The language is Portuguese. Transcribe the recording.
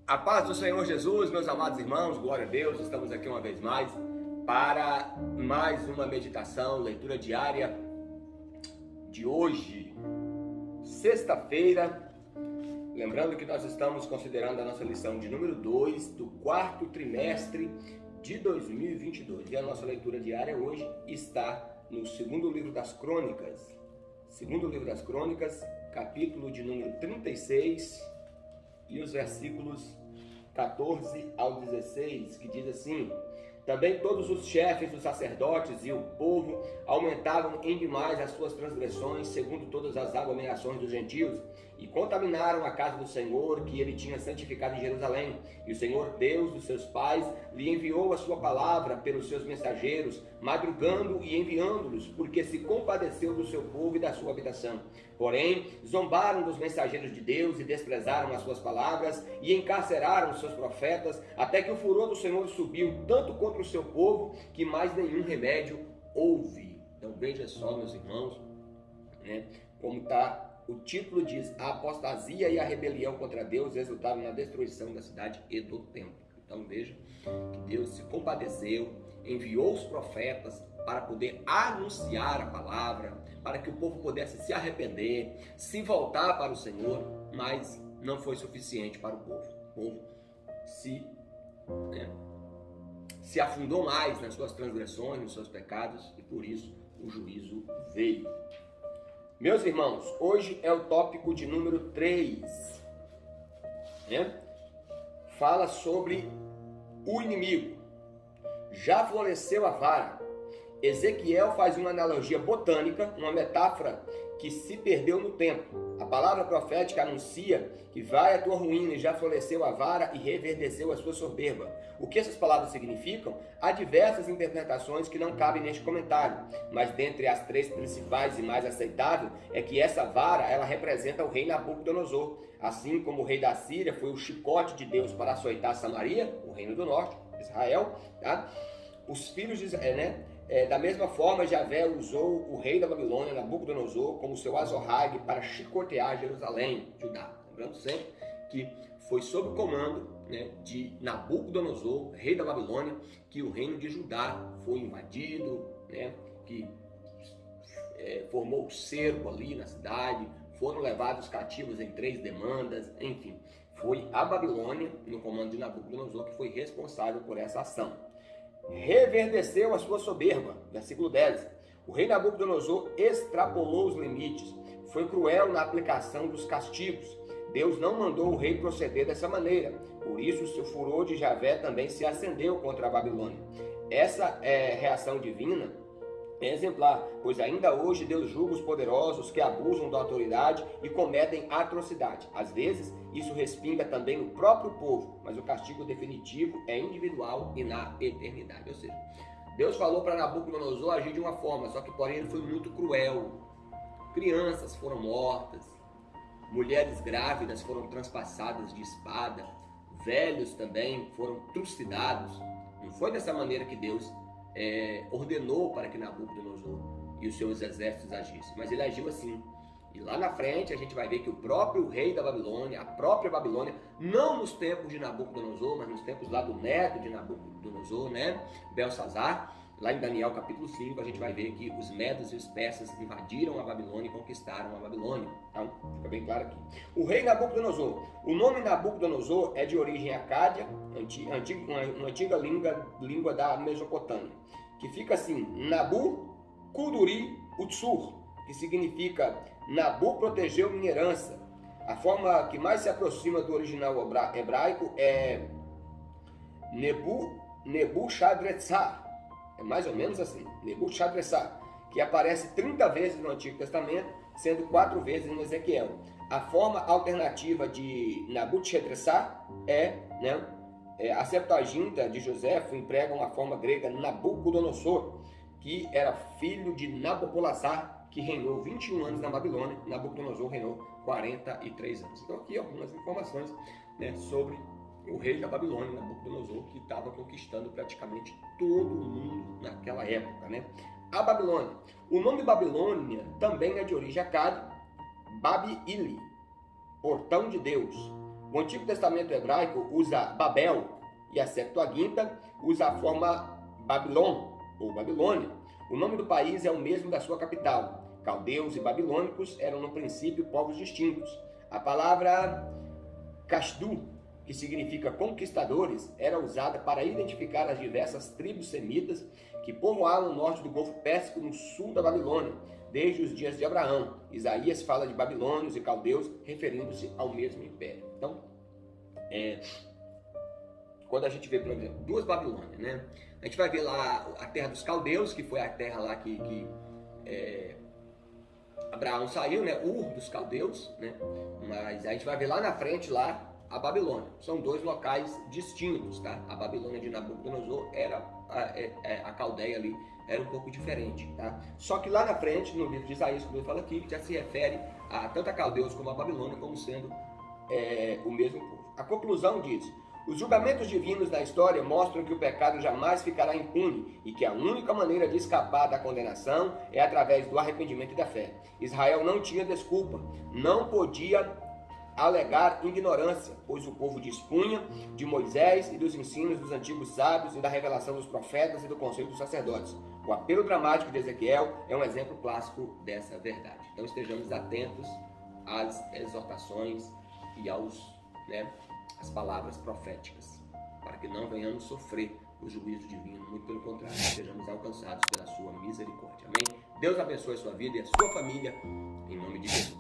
A paz do Senhor Jesus, meus amados irmãos, glória a Deus, estamos aqui uma vez mais para mais uma meditação, leitura diária de hoje, sexta-feira. Lembrando que nós estamos considerando a nossa lição de número 2 do quarto trimestre de 2022. E a nossa leitura diária hoje está no segundo livro das Crônicas, capítulo de número 36 e os versículos 14 ao 16, que diz assim: também todos os chefes dos sacerdotes e o povo aumentavam em demais as suas transgressões, segundo todas as abominações dos gentios, e contaminaram a casa do Senhor, que ele tinha santificado em Jerusalém. E o Senhor Deus dos seus pais lhe enviou a sua palavra pelos seus mensageiros, madrugando e enviando-los, porque se compadeceu do seu povo e da sua habitação. Porém, zombaram dos mensageiros de Deus e desprezaram as suas palavras e encarceraram os seus profetas, até que o furor do Senhor subiu tanto contra o seu povo, que mais nenhum remédio houve. Então veja só, meus irmãos, como está. O título diz: a apostasia e a rebelião contra Deus resultaram na destruição da cidade e do templo. Então veja que Deus se compadeceu, enviou os profetas para poder anunciar a palavra, para que o povo pudesse se arrepender, se voltar para o Senhor, mas não foi suficiente para o povo. O povo se afundou mais nas suas transgressões, nos seus pecados, e por isso o juízo veio. Meus irmãos, hoje é o tópico de número 3, Fala sobre o inimigo. Já floresceu a vara. Ezequiel faz uma analogia botânica, uma metáfora que se perdeu no tempo. A palavra profética anuncia que vai a tua ruína e já floresceu a vara e reverdeceu a sua soberba. O que essas palavras significam? Há diversas interpretações que não cabem neste comentário, mas dentre as três principais e mais aceitável é que essa vara ela representa o rei Nabucodonosor. Assim como o rei da Síria foi o chicote de Deus para açoitar Samaria, o reino do norte, Israel, tá? Os filhos de Israel, da mesma forma, Javé usou o rei da Babilônia, Nabucodonosor, como seu azorrague para chicotear Jerusalém, Judá. Lembrando sempre que foi sob o comando de Nabucodonosor, rei da Babilônia, que o reino de Judá foi invadido, que formou o cerco ali na cidade, foram levados cativos em 3 demandas, enfim. Foi a Babilônia, no comando de Nabucodonosor, que foi responsável por essa ação. Reverdeceu a sua soberba, versículo 10. O rei Nabucodonosor extrapolou os limites, foi cruel na aplicação dos castigos. Deus não mandou o rei proceder dessa maneira, por isso o seu furor de Javé também se acendeu contra a Babilônia. Essa reação divina é exemplar, pois ainda hoje Deus julga os poderosos que abusam da autoridade e cometem atrocidade. Às vezes, isso respinga também no próprio povo, mas o castigo definitivo é individual e na eternidade. Ou seja, Deus falou para Nabucodonosor agir de uma forma, só que porém ele foi muito cruel. Crianças foram mortas, mulheres grávidas foram transpassadas de espada, velhos também foram trucidados. Não foi dessa maneira que Deus ordenou para que Nabucodonosor e os seus exércitos agissem, mas ele agiu assim. E lá na frente a gente vai ver que o próprio rei da Babilônia, a própria Babilônia, não nos tempos de Nabucodonosor, mas nos tempos lá do neto de Nabucodonosor, Belsazar, lá em Daniel capítulo 5, a gente vai ver que os medos e os persas invadiram a Babilônia e conquistaram a Babilônia. Então, fica bem claro aqui. O rei Nabucodonosor. O nome Nabucodonosor é de origem acádia, uma antiga língua da Mesopotâmia, que fica assim: Nabu Kuduri Utsur, que significa Nabu protegeu minha herança. A forma que mais se aproxima do original hebraico é Nebuchadrezzar. É mais ou menos assim, Nebuchadrezzar, que aparece 30 vezes no Antigo Testamento, sendo 4 vezes no Ezequiel. A forma alternativa de Nabuchadrezzar a Septuaginta de Joséfo emprega uma forma grega Nabucodonosor, que era filho de Nabopolassar, que reinou 21 anos na Babilônia. Nabucodonosor reinou 43 anos. Então aqui algumas informações sobre o rei da Babilônia, Nabucodonosor, que estava conquistando praticamente todo o mundo naquela época. A Babilônia. O nome Babilônia também é de origem acádia, Babi-Ili, portão de Deus. O Antigo Testamento hebraico usa Babel e a Septuaginta usa a forma Babilon ou Babilônia. O nome do país é o mesmo da sua capital. Caldeus e babilônicos eram no princípio povos distintos. A palavra Kasdu, que significa conquistadores, era usada para identificar as diversas tribos semitas que povoaram o norte do Golfo Pérsico no sul da Babilônia, desde os dias de Abraão. Isaías fala de babilônios e caldeus, referindo-se ao mesmo império. Então, quando a gente vê, por exemplo, duas Babilônias, né? A gente vai ver lá a terra dos caldeus, que foi a terra lá que Abraão saiu, né? Ur dos caldeus, né? Mas a gente vai ver lá na frente lá a Babilônia. São dois locais distintos, tá? A Babilônia de Nabucodonosor era a Caldeia ali era um pouco diferente, tá? Só que lá na frente, no livro de Isaías, que Deus fala aqui, já se refere a tanto a Caldeus como a Babilônia como sendo o mesmo povo. A conclusão diz: os julgamentos divinos da história mostram que o pecado jamais ficará impune e que a única maneira de escapar da condenação é através do arrependimento e da fé. Israel não tinha desculpa, não podia alegar ignorância, pois o povo dispunha de Moisés e dos ensinos dos antigos sábios e da revelação dos profetas e do conselho dos sacerdotes. O apelo dramático de Ezequiel é um exemplo clássico dessa verdade. Então estejamos atentos às exortações e às palavras proféticas, para que não venhamos sofrer o juízo divino, muito pelo contrário, sejamos alcançados pela sua misericórdia. Amém? Deus abençoe a sua vida e a sua família, em nome de Jesus.